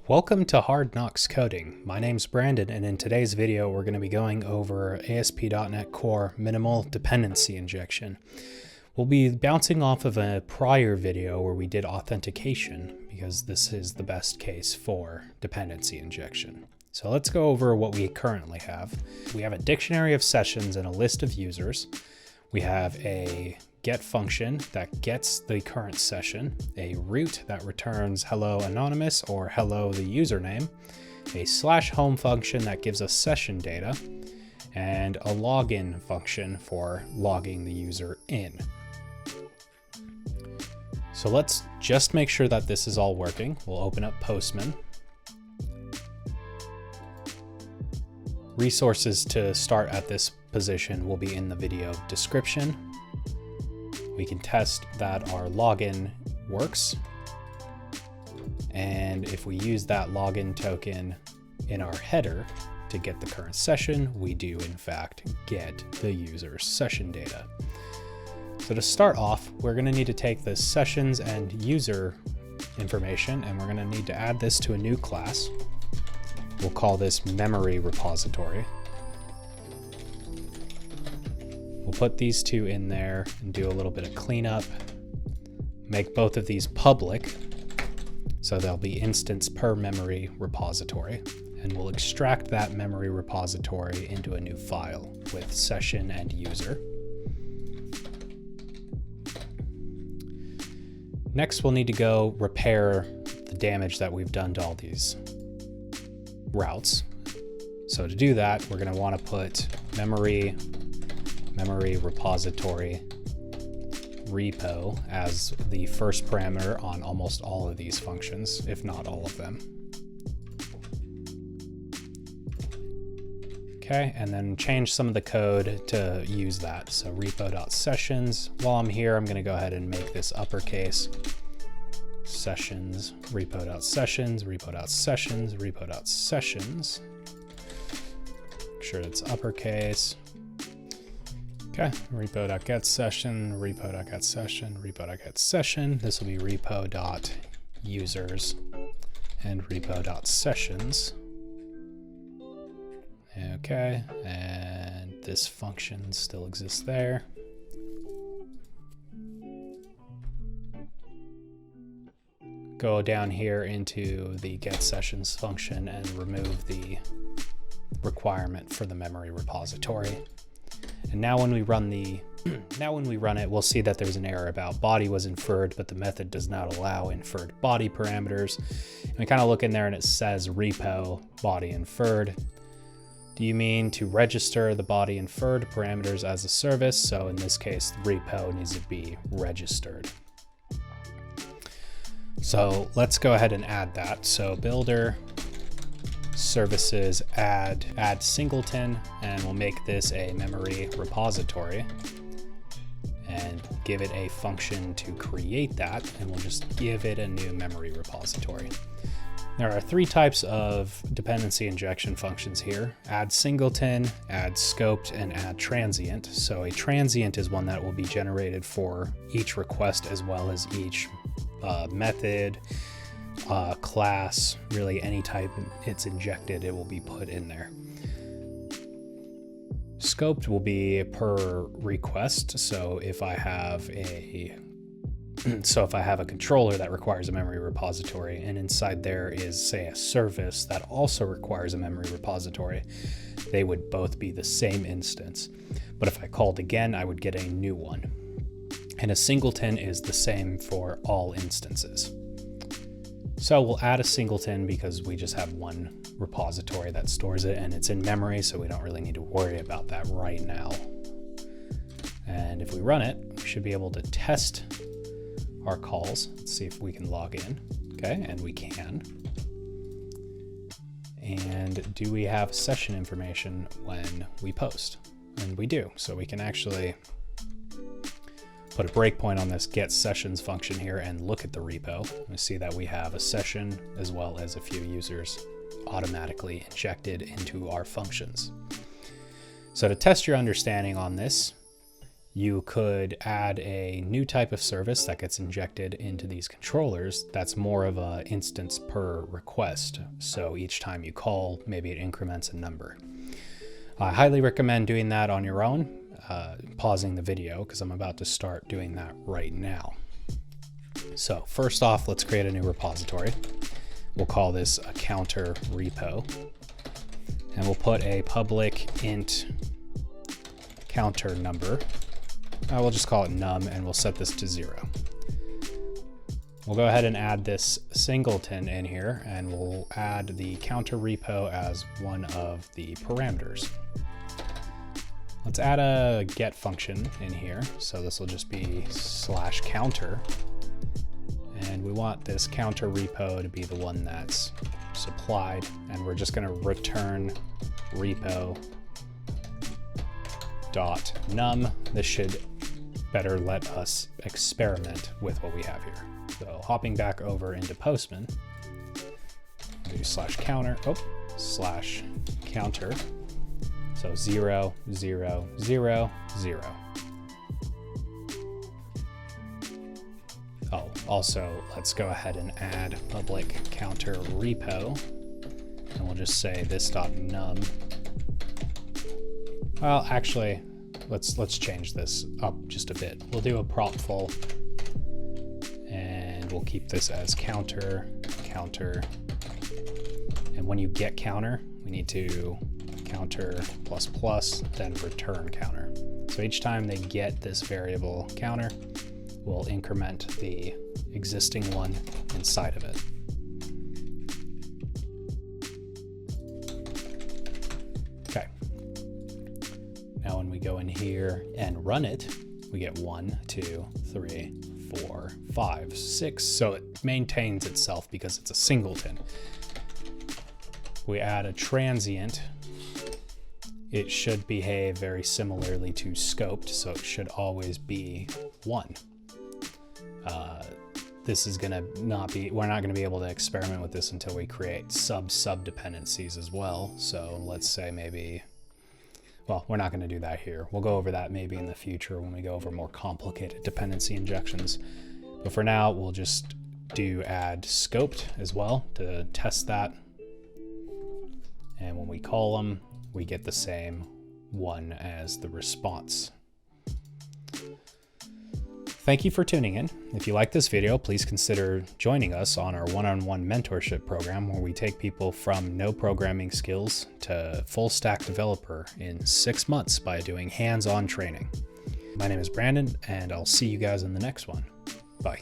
Welcome to Hard Knocks Coding. My name's Brandon, and in today's video we're going to be going over ASP.NET Minimal Dependency Injection. We'll be bouncing off of a prior video where we did authentication, because this is the best case for dependency injection. So let's go over what we currently have. We have a dictionary of sessions and a list of users. We have a get function that gets the current session, a root that returns hello anonymous or hello the username, a /home function that gives us session data, and a login function for logging the user in. So let's just make sure that this is all working. We'll open up Postman. Resources to start at this position will be in the video description. We can test that our login works. And if we use that login token in our header to get the current session, we do in fact get the user's session data. So to start off, we're going to need to take the sessions and user information, and we're going to need to add this to a new class. We'll call this memory repository. We'll put these two in there and do a little bit of cleanup. Make both of these public, so they'll be instance per memory repository. And we'll extract that memory repository into a new file with session and user. Next, we'll need to go repair the damage that we've done to all these routes. So to do that, we're going to want to put memory repository repo as the first parameter on almost all of these functions, if not all of them. Okay, and then change some of the code to use that. So repo.sessions. While I'm here, I'm going to go ahead and make this uppercase. Sessions, repo.sessions, repo.sessions, repo.sessions. Make sure it's uppercase. Okay, repo.getSession, repo.getSession, repo.getSession. This will be repo.users and repo.sessions. Okay, and this function still exists there. Go down here into the getSessions function and remove the requirement for the memory repository. And now when we run it, we'll see that there's an error about body was inferred, but the method does not allow inferred body parameters. And we kind of look in there and it says repo body inferred. Do you mean to register the body inferred parameters as a service? So in this case, the repo needs to be registered. So let's go ahead and add that. So builder services add singleton, and we'll make this a memory repository and give it a function to create that, and we'll just give it a new memory repository. There are three types of dependency injection functions here: add singleton, add scoped, and add transient. So a transient is one that will be generated for each request as well as each method, class, really any type it's injected, it will be put in there. Scoped will be per request. So if I have a controller that requires a memory repository, and inside there is, say, a service that also requires a memory repository, they would both be the same instance. But if I called again, I would get a new one. And a singleton is the same for all instances. So we'll add a singleton because we just have one repository that stores it, and it's in memory, so we don't really need to worry about that right now. And if we run it, we should be able to test our calls. Let's see if we can log in. Okay, and we can. And do we have session information when we post? And we do. So we can actually put a breakpoint on this get sessions function here and look at the repo. We see that we have a session as well as a few users automatically injected into our functions. So to test your understanding on this, you could add a new type of service that gets injected into these controllers that's more of a instance per request. So each time you call, maybe it increments a number. I highly recommend doing that on your own, pausing the video because I'm about to start doing that right now. So first off, let's create a new repository. We'll call this a counter repo, and we'll put a public int counter number. We'll just call it num, and we'll set this to 0. We'll go ahead and add this singleton in here, and we'll add the counter repo as one of the parameters. Let's add a get function in here. So this will just be /counter. And we want this counter repo to be the one that's supplied. And we're just going to return repo .num. This should better let us experiment with what we have here. So hopping back over into Postman, do /counter, /counter. So 0, 0, 0, 0. Oh, also let's go ahead and add public counter repo, and we'll just say this.num. Well, actually, let's change this up just a bit. We'll do a propful, and we'll keep this as counter. And when you get counter, we need to counter ++, then return counter. So each time they get this variable counter, we'll increment the existing one inside of it. Okay. Now when we go in here and run it, we get 1, 2, 3, 4, 5, 6. So it maintains itself because it's a singleton. We add a transient. It should behave very similarly to scoped, so it should always be 1. This is gonna we're not gonna be able to experiment with this until we create sub dependencies as well. So let's say maybe, well, we're not gonna do that here. We'll go over that maybe in the future when we go over more complicated dependency injections. But for now, we'll just add scoped as well to test that. And when we call them, we get the same 1 as the response. Thank you for tuning in. If you like this video, please consider joining us on our one-on-one mentorship program, where we take people from no programming skills to full stack developer in 6 months by doing hands-on training. My name is Brandon, and I'll see you guys in the next one. Bye.